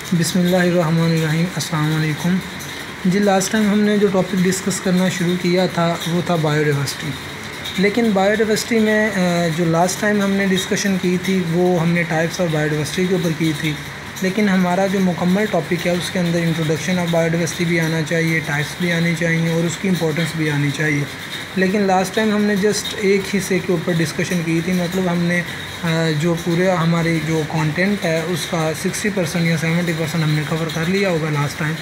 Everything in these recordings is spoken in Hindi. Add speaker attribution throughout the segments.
Speaker 1: बिस्मिल्लाहिर्रहमानिर्रहीम। अस्सलाम वालेकुम जी। लास्ट टाइम हमने जो टॉपिक डिस्कस करना शुरू किया था वो था बायोडाइवर्सिटी। लेकिन बायोडाइवर्सिटी में जो लास्ट टाइम हमने डिस्कशन की थी वो हमने टाइप्स ऑफ बायोडाइवर्सिटी के ऊपर की थी। लेकिन हमारा जो मुकम्मल टॉपिक है उसके अंदर इंट्रोडक्शन ऑफ बायोडाइवर्सिटी भी आना चाहिए, टाइप्स भी आनी चाहिए और उसकी इंपॉर्टेंस भी आनी चाहिए। लेकिन लास्ट टाइम हमने जस्ट एक हिस्से के ऊपर डिस्कशन की थी, मतलब हमने जो पूरे हमारे जो कंटेंट है उसका 60% या 70% हमने कवर कर लिया होगा लास्ट टाइम।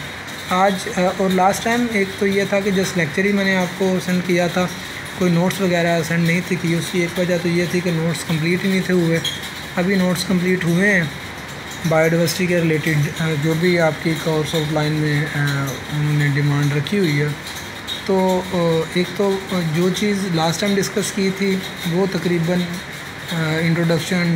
Speaker 1: आज और लास्ट टाइम एक तो ये था कि जस्ट लेक्चर ही मैंने आपको सेंड किया था, कोई नोट्स वगैरह सेंड नहीं थी की। उसकी एक वजह तो ये थी कि नोट्स कंप्लीट ही नहीं थे हुए। अभी नोट्स कंप्लीट हुए हैं बायोडाइवर्सिटी के रिलेटेड, जो भी आपकी कोर्स आउटलाइन में उन्होंने डिमांड रखी हुई है। तो एक तो जो चीज़ लास्ट टाइम डिस्कस की थी वो तकरीबन इंट्रोडक्शन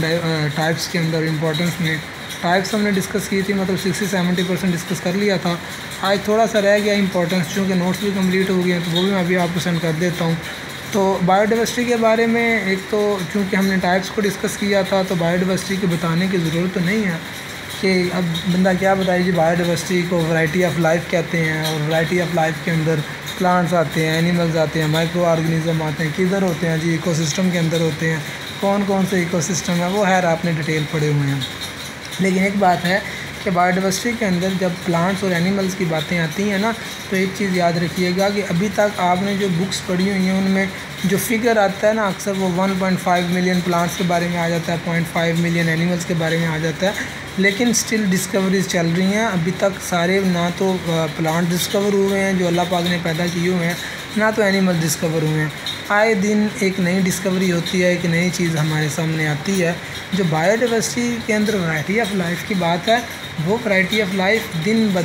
Speaker 1: टाइप्स के अंदर इम्पोर्टेंस में टाइप्स हमने डिस्कस की थी, मतलब 60-70% डिस्कस कर लिया था। आज थोड़ा सा रह गया इंपॉर्टेंस, चूँकि नोट्स भी कंप्लीट हो गए हैं तो वो भी मैं अभी आपको सेंड कर देता हूँ। तो बायोडाइवर्सिटी के बारे में एक तो चूँकि हमने टाइप्स को डिस्कस किया था तो बायोडाइवर्सिटी के बताने की ज़रूरत तो नहीं है कि अब बंदा क्या बताए जी। बायोडाइवर्सिटी को वैरायटी ऑफ लाइफ कहते हैं और वैरायटी ऑफ लाइफ के अंदर प्लांट्स आते हैं, एनिमल्स आते हैं, माइक्रो ऑर्गेनिज्म आते हैं। किधर होते हैं जी? इकोसिस्टम के अंदर होते हैं। कौन कौन से इकोसिस्टम है वो है आपने डिटेल पढ़े हुए हैं। लेकिन एक बात है कि बायोडाइवर्सिटी के अंदर जब प्लांट्स और एनिमल्स की बातें आती हैं ना, तो एक चीज़ याद रखिएगा कि अभी तक आपने जो बुक्स पढ़ी हुई हैं उनमें जो फिगर आता है ना, अक्सर वो 1.5 मिलियन प्लांट्स के बारे में आ जाता है, 0.5 मिलियन एनिमल्स के बारे में आ जाता है। लेकिन स्टिल डिस्कवरीज चल रही हैं अभी तक। सारे ना तो प्लांट डिस्कवर हुए हैं जो अल्लाह पाक ने पैदा किए हुए हैं, ना तो एनिमल डिस्कवर हुए हैं। आए दिन एक नई डिस्कवरी होती है, एक नई चीज़ हमारे सामने आती है। जो बायोडाइवर्सिटी के अंदर वैरायटी ऑफ लाइफ की बात है, वो वैरायटी ऑफ लाइफ दिन ब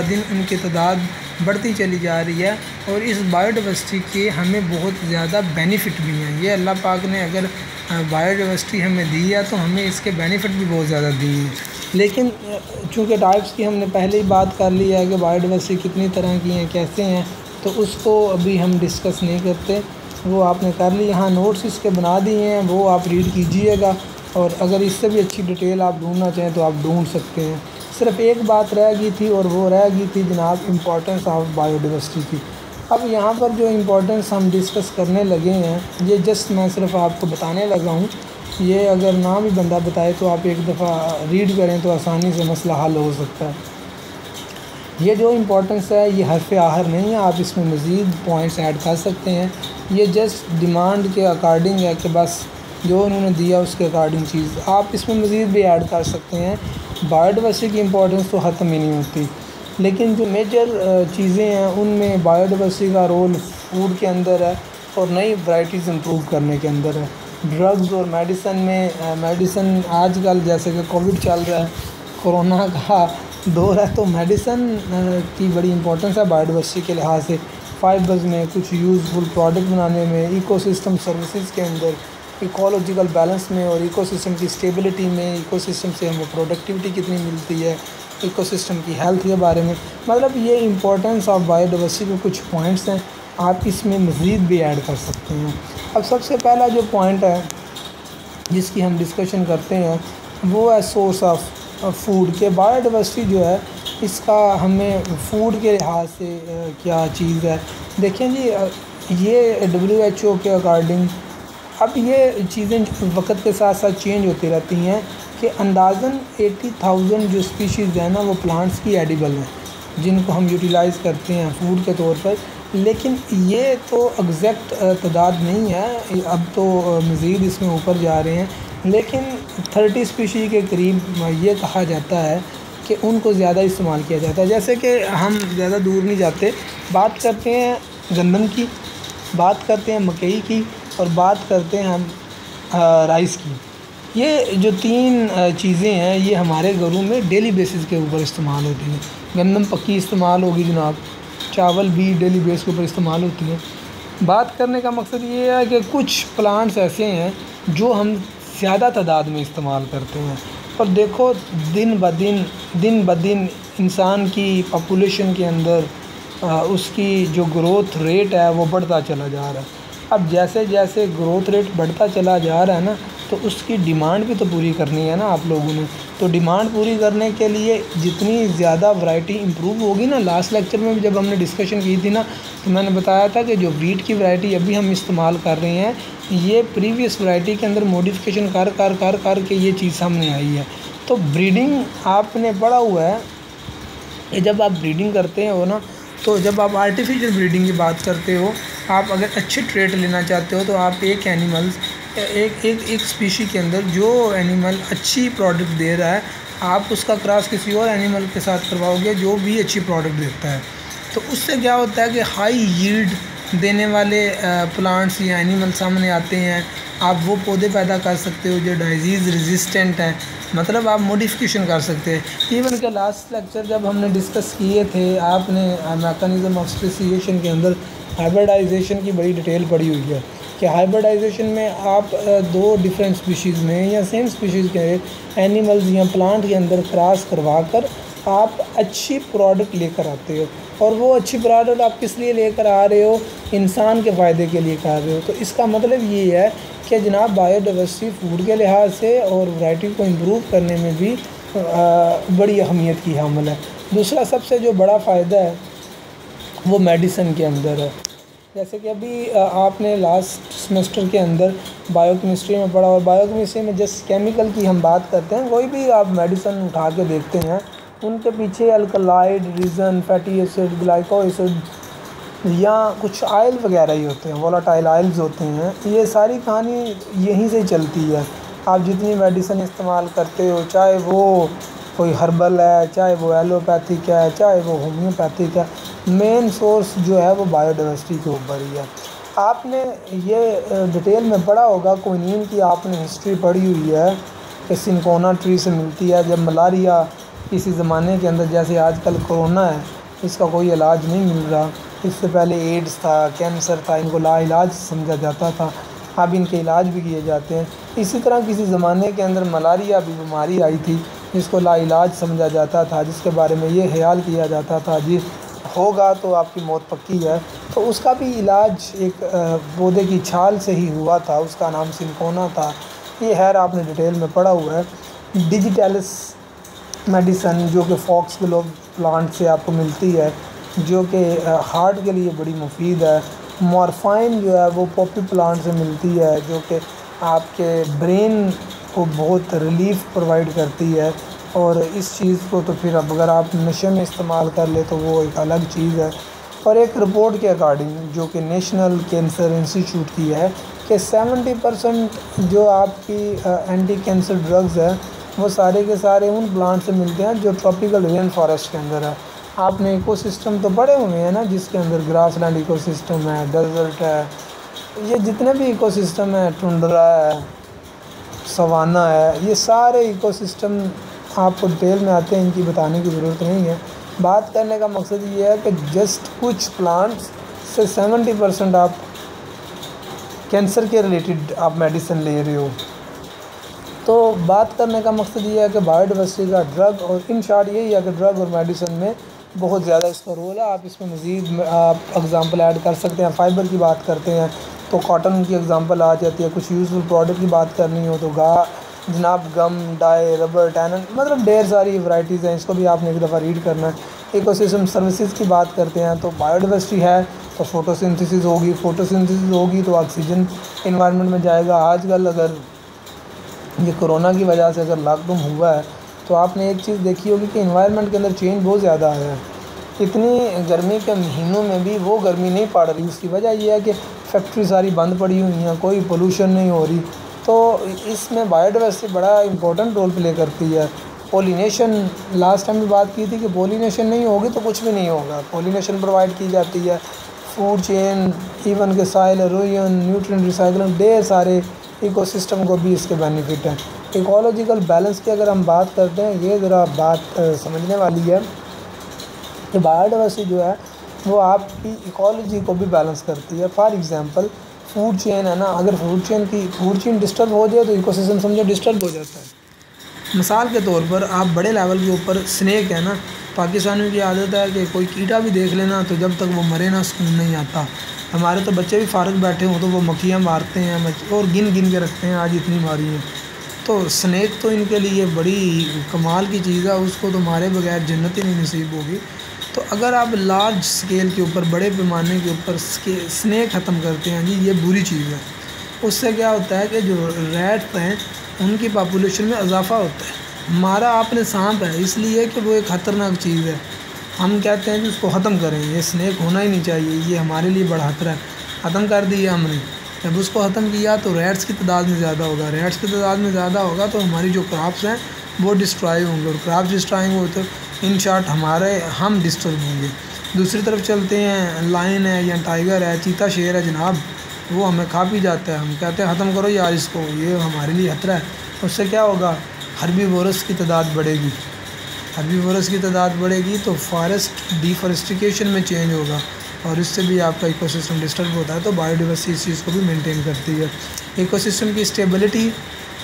Speaker 1: दिन उनकी तादाद बढ़ती चली जा रही है। और इस बायोडाइवर्सिटी के हमें बहुत ज़्यादा बेनिफिट भी हैं। ये अल्लाह पाक ने अगर बायोडाइवर्सिटी हमें दी है तो हमें इसके बेनिफिट भी बहुत ज़्यादा दिए हैं। लेकिन चूँकि टाइप्स की हमने पहले ही बात कर ली है कि बायोडाइवर्सिटी कितनी तरह की हैं, कैसे हैं, तो उसको अभी हम डिस्कस नहीं करते। वो आपने कर ली, यहाँ नोट्स इसके बना दिए हैं, वो आप रीड कीजिएगा। और अगर इससे भी अच्छी डिटेल आप ढूंढना चाहें तो आप ढूंढ सकते हैं। सिर्फ एक बात रह गई थी और वो रह गई थी जनाब इम्पोर्टेंस ऑफ बायोडाइवर्सिटी की। अब यहाँ पर जो इम्पोर्टेंस हम डिस्कस करने लगे हैं, ये जस्ट मैं सिर्फ आपको बताने लगा हूँ। ये अगर ना भी बंदा बताए तो आप एक दफ़ा रीड करें तो आसानी से मसला हल हो सकता है। ये जो इम्पोर्टेंस है ये हरफ आहर नहीं है, आप इसमें मज़ीद पॉइंट्स ऐड कर सकते हैं। ये जस्ट डिमांड के अकॉर्डिंग है कि बस जो उन्होंने दिया उसके अकॉर्डिंग चीज़ आप इसमें मज़ीद भी ऐड कर सकते हैं। बायोडाइवर्सिटी की इम्पोर्टेंस तो ख़त्म ही नहीं होती, लेकिन जो मेजर चीज़ें हैं उनमें बायोडाइवर्सिटी का रोल फूड के अंदर है और नई वैराइटीज़ इम्प्रूव करने के अंदर है। ड्रग्स और मेडिसन में मेडिसन आजकल जैसे कि कोविड चल रहा है, कोरोना का दौर है, तो मेडिसन की बड़ी इंपॉर्टेंस है बायोडाइवर्सिटी के लिहाज से। फाइबर्स में कुछ यूज़फुल प्रोडक्ट बनाने में, इकोसिस्टम सर्विसेज के अंदर, इकोलॉजिकल बैलेंस में और इकोसिस्टम की स्टेबिलिटी में, इकोसिस्टम से हमें प्रोडक्टिविटी कितनी मिलती है, इकोसिस्टम की हेल्थ के बारे में। मतलब ये इंपॉर्टेंस ऑफ बायोडाइवर्सिटी के कुछ पॉइंट्स हैं, आप इसमें मज़ीद भी ऐड कर सकते हैं। अब सबसे पहला जो पॉइंट है जिसकी हम डिस्कशन करते हैं वो है सोर्स ऑफ फूड के। बायोडाइवर्सिटी जो है इसका हमें फूड के लिहाज से क्या चीज़ है। देखें जी, ये WHO के अकॉर्डिंग अब ये चीज़ें वक्त के साथ साथ चेंज होती रहती हैं कि अंदाज़न 80,000 जो स्पीशीज़ है ना वो प्लांट्स की एडिबल हैं, जिनको हम यूटिलाइज़ करते हैं फूड के तौर पर। लेकिन ये तो एग्जैक्ट तादाद नहीं है, अब तो मज़ीद इसमें ऊपर जा रहे हैं। लेकिन 30 स्पीशी के करीब ये कहा जाता है कि उनको ज़्यादा इस्तेमाल किया जाता है। जैसे कि हम ज़्यादा दूर नहीं जाते, बात करते हैं गंदम की, बात करते हैं मकई की और बात करते हैं हम राइस की। ये जो तीन चीज़ें हैं ये हमारे घरों में डेली बेसिस के ऊपर इस्तेमाल होती हैं। गंदम पक्की इस्तेमाल होगी जनाब, चावल भी डेली बेस के ऊपर इस्तेमाल होती हैं। बात करने का मकसद ये है कि कुछ प्लांट्स ऐसे हैं जो हम ज़्यादा तादाद में इस्तेमाल करते हैं। और देखो दिन ब दिन इंसान की पॉपुलेशन के अंदर उसकी जो ग्रोथ रेट है वो बढ़ता चला जा रहा है। अब जैसे जैसे ग्रोथ रेट बढ़ता चला जा रहा है ना, तो उसकी डिमांड भी तो पूरी करनी है ना आप लोगों ने। तो डिमांड पूरी करने के लिए जितनी ज़्यादा वैरायटी इंप्रूव होगी ना, लास्ट लेक्चर में भी जब हमने डिस्कशन की थी ना, तो मैंने बताया था कि जो वीट की वैरायटी अभी हम इस्तेमाल कर रहे हैं, ये प्रीवियस वैरायटी के अंदर मॉडिफिकेशन कर के ये चीज़ सामने आई है। तो ब्रीडिंग आपने पढ़ा हुआ है कि जब आप ब्रीडिंग करते हो ना, तो जब आप आर्टिफिशियल ब्रीडिंग की बात करते हो, आप अगर अच्छे ट्रेट लेना चाहते हो तो आप एक एनिमल्स एक स्पीशी के अंदर जो एनिमल अच्छी प्रोडक्ट दे रहा है, आप उसका क्रॉस किसी और एनिमल के साथ करवाओगे जो भी अच्छी प्रोडक्ट देता है। तो उससे क्या होता है कि हाई यील्ड देने वाले प्लांट्स या एनिमल सामने आते हैं। आप वो पौधे पैदा कर सकते हो जो डिजीज़ रेजिस्टेंट हैं, मतलब आप मॉडिफिकेशन कर सकते हैं। इवन के लास्ट लेक्चर जब हमने डिस्कस किए थे, आपने मैकेनिज़्म ऑफ स्पेसिएशन के अंदर हाइब्रिडाइजेशन की बड़ी डिटेल पड़ी हुई है कि हाइब्रिडाइजेशन में आप दो डिफरेंट स्पीशीज़ में या सेम स्पीशीज़ के एनिमल्स या प्लांट के अंदर क्रॉस करवा कर आप अच्छी प्रोडक्ट लेकर आते हो। और वो अच्छी प्रोडक्ट आप किस लिए लेकर आ रहे हो? इंसान के फ़ायदे के लिए कर रहे हो। तो इसका मतलब ये है कि जनाब बायोडाइवर्सिटी फूड के लिहाज से और वैरायटी को इम्प्रूव करने में भी बड़ी अहमियत की हामिल है। दूसरा सबसे जो बड़ा फ़ायदा है वो मेडिसिन के अंदर है। जैसे कि अभी आपने लास्ट सेमेस्टर के अंदर बायोकेमिस्ट्री में पढ़ा, और बायोकेमिस्ट्री में जस्ट केमिकल की हम बात करते हैं, कोई भी आप मेडिसिन उठा के देखते हैं, उनके पीछे alkaloid, reason, fatty acid, glyco acid या कुछ आयल वगैरह ही होते हैं, वोलाटाइल आयल्स होते हैं। ये सारी कहानी यहीं से चलती है। आप जितनी मेडिसिन इस्तेमाल करते हो, चाहे वो कोई हर्बल है, चाहे वो एलोपैथिक है, चाहे वो होम्योपैथिक है, मेन सोर्स जो है वो बायोडाइवर्सिटी के ऊपर ही है। आपने ये डिटेल में पढ़ा होगा, क्विनीन की आपने हिस्ट्री पढ़ी हुई है कि सिंकोना ट्री से मिलती है। जब मलारिया किसी ज़माने के अंदर, जैसे आजकल कोरोना है, इसका कोई इलाज नहीं मिल रहा, इससे पहले एड्स था, कैंसर था, इनको लाइलाज समझा जाता था, अब इनके इलाज भी किए जाते हैं। इसी तरह किसी ज़माने के अंदर मलारिया भी बीमारी आई थी जिसको लाइलाज समझा जाता था, जिसके बारे में ये ख्याल किया जाता था जी होगा तो आपकी मौत पक्की है। तो उसका भी इलाज एक पौधे की छाल से ही हुआ था, उसका नाम सिंकोना था। ये खैर आपने डिटेल में पढ़ा हुआ है। डिजिटैलिस मेडिसन जो कि फॉक्स ग्लोव प्लांट से आपको मिलती है, जो कि हार्ट के लिए बड़ी मुफीद है। मॉर्फाइन जो है वो पॉपी प्लांट से मिलती है, जो कि आपके ब्रेन को बहुत रिलीफ प्रोवाइड करती है। और इस चीज़ को तो फिर अब अगर आप नशे में इस्तेमाल कर ले तो वो एक अलग चीज़ है। और एक रिपोर्ट के अकॉर्डिंग जो कि नेशनल कैंसर इंस्टीट्यूट की है कि 70% जो आपकी एंटी कैंसर ड्रग्स है वो सारे के सारे उन प्लांट से मिलते हैं जो ट्रॉपिकल रेन फॉरेस्ट के अंदर है। आपने इकोसिस्टम तो पढ़े हुए हैं ना, जिसके अंदर ग्रासलैंड इकोसिस्टम है, डेजर्ट है, ये जितने भी इकोसिस्टम है, टुंड्रा है, सवाना है, ये सारे इकोसिस्टम आपको डिटेल में आते हैं, इनकी बताने की ज़रूरत नहीं है। बात करने का मकसद ये है कि जस्ट कुछ प्लांट्स से 70% आप कैंसर के रिलेटेड आप मेडिसिन ले रहे हो। तो बात करने का मकसद ये है कि बायोडाइवर्सिटी का ड्रग, और इन शॉर्ट यही है कि ड्रग और मेडिसिन में बहुत ज़्यादा इसका रोल है। आप इसमें मज़ीद आप एग्ज़ाम्पल ऐड कर सकते हैं। फाइबर की बात करते हैं तो कॉटन की एग्ज़ाम्पल आ जाती है। कुछ यूज़फुल प्रोडक्ट की बात करनी हो तो जनाब गम, डाई, रबर, टैनन, मतलब ढेर सारी वैरायटीज़ हैं, इसको भी आपने एक दफ़ा रीड करना है। इकोसिस्टम सर्विसेज की बात करते हैं तो बायोडाइवर्सिटी है तो फोटोसिंथेसिस होगी, फोटोसिंथेसिस होगी तो ऑक्सीजन इन्वायरमेंट में जाएगा। आजकल अगर ये कोरोना की वजह से अगर लॉकडाउन हुआ है तो आपने एक चीज़ देखी होगी कि इन्वायरमेंट के अंदर चेंज बहुत ज़्यादा आया है। इतनी गर्मी के महीनों में भी वो गर्मी नहीं पड़ रही। उसकी वजह यह है कि फैक्ट्री सारी बंद पड़ी हुई हैं, कोई पोल्यूशन नहीं हो रही। तो इसमें बायोडाइवर्सिटी बड़ा इंपॉर्टेंट रोल प्ले करती है। पोलिनेशन, लास्ट टाइम भी बात की थी कि पोलिनेशन नहीं होगी तो कुछ भी नहीं होगा। पोलिनेशन प्रोवाइड की जाती है, फूड चेन, इवन के सॉइल एरोजन, न्यूट्रिएंट रिसाइक्लिंग, ढेर सारे इकोसिस्टम को भी इसके बेनिफिट हैं। इकोलॉजिकल बैलेंस की अगर हम बात करते हैं, ये ज़रा बात समझने वाली है कि बायोडाइवर्सिटी जो है वो आपकी इकोलॉजी को भी बैलेंस करती है। फॉर एग्जांपल फूड चेन है ना, अगर फूड चेन डिस्टर्ब हो जाए तो इकोसिस्टम समझो डिस्टर्ब हो जाता है। मिसाल के तौर पर आप बड़े लेवल के ऊपर स्नेक है ना, पाकिस्तानियों की आदत है कि कोई कीड़ा भी देख लेना तो जब तक वो मरे ना सुकून नहीं आता। हमारे तो बच्चे भी फारग बैठे हों तो वो मक्खियाँ मारते हैं और गिन गिन के रखते हैं आज इतनी मारी हैं। तो स्नैक तो इनके लिए बड़ी कमाल की चीज़ है, उसको तो मारे बगैर जन्नत ही नहीं नसीब होगी। तो अगर आप लार्ज स्केल के ऊपर, बड़े पैमाने के ऊपर स्नैक ख़त्म करते हैं जी, ये बुरी चीज़ है। उससे क्या होता है कि जो रैट्स हैं उनकी पॉपुलेशन में इजाफा होता है। मारा आपने सांप है इसलिए कि वो एक ख़तरनाक चीज़ है, हम कहते हैं कि उसको ख़त्म करें, ये स्नैक होना ही नहीं चाहिए, ये हमारे लिए बड़ा खतरा है। ख़त्म कर दिया हमने, जब उसको ख़त्म किया तो रैट्स की तादाद में ज़्यादा होगा, रैट्स की तादाद में ज़्यादा होगा तो हमारी जो क्रॉप्स हैं वो डिस्ट्रॉय होंगे, और क्रॉप्स डिस्ट्रॉय होंगे तो इन शॉर्ट हम डिस्टर्ब होंगे। दूसरी तरफ चलते हैं, लायन है या टाइगर है, चीता शेर है जनाब, वो हमें खा पी जाता है। हम कहते हैं ख़त्म करो यार इसको, ये हमारे लिए खतरा है। उससे क्या होगा, हर्बीवोरस की तादाद बढ़ेगी, हर्बीवोरस की तादाद बढ़ेगी तो फॉरेस्ट डिफॉरेस्टिकेशन में चेंज होगा और इससे भी आपका इकोसिस्टम डिस्टर्ब होता है। तो बायोडाइवर्सिटी इस चीज़ को भी मेंटेन करती है। इकोसिस्टम की स्टेबिलिटी,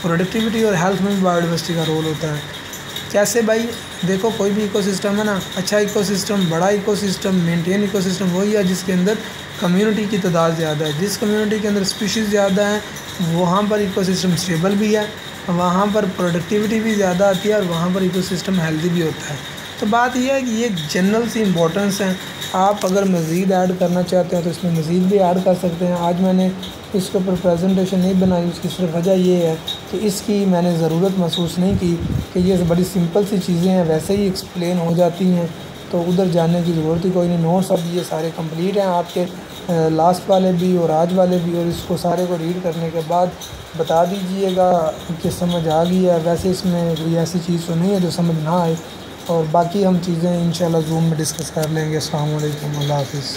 Speaker 1: प्रोडक्टिविटी और हेल्थ में भी बायोडाइवर्सिटी का रोल होता है। कैसे भाई, देखो कोई भी इकोसिस्टम है ना, अच्छा इकोसिस्टम, बड़ा इकोसिस्टम, मेंटेन इकोसिस्टम वही है जिसके अंदर कम्युनिटी की तादाद ज़्यादा है। जिस कम्युनिटी के अंदर स्पीशीज़ ज़्यादा है वहाँ पर इकोसिस्टम स्टेबल भी है, वहाँ पर प्रोडक्टिविटी भी ज़्यादा आती है और वहाँ पर इकोसिस्टम हेल्दी भी होता है। तो बात यह है कि ये जनरल सी इम्पोर्टेंस है। आप अगर मज़ीद ऐड करना चाहते हैं तो इसमें मज़ीद भी ऐड कर सकते हैं। आज मैंने इसके ऊपर प्रेजेंटेशन नहीं बनाई, उसकी सिर्फ वजह ये है कि इसकी मैंने ज़रूरत महसूस नहीं की कि ये बड़ी सिंपल सी चीज़ें हैं, वैसे ही एक्सप्लेन हो जाती हैं, तो उधर जाने की ज़रूरत ही कोई नहीं। नोट्स अब ये सारे कंप्लीट हैं आपके, लास्ट वाले भी और आज वाले भी, और इसको सारे को रीड करने के बाद बता दीजिएगा कि समझ आ गई है। वैसे इसमें कोई ऐसी चीज़ तो नहीं है जो समझ ना आए, और बाकी हम चीज़ें इंशाल्लाह ज़ूम में डिस्कस कर लेंगे। अस्सलाम वालेकुम, अल्लाह हाफ़िज़।